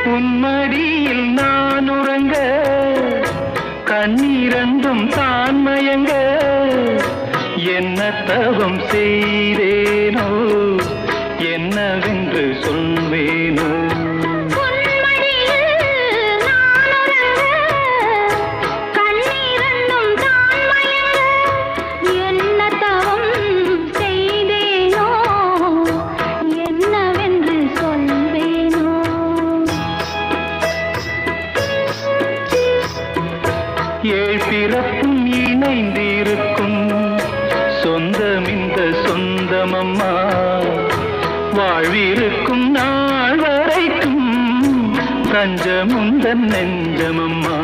உன்மடியில் நான் உறங்க கண்ணீரந்தும் தான் மயங்க என்ன தவம் செய்தேனோ என்னவென்று சொல்வேனோ ஏழ் பிறப்பும் இணைந்திருக்கும் சொந்தம் இந்த சொந்தமம்மா வாழ்விருக்கும் நாள் வரைக்கும் தஞ்சமுந்தன் நெஞ்சமம்மா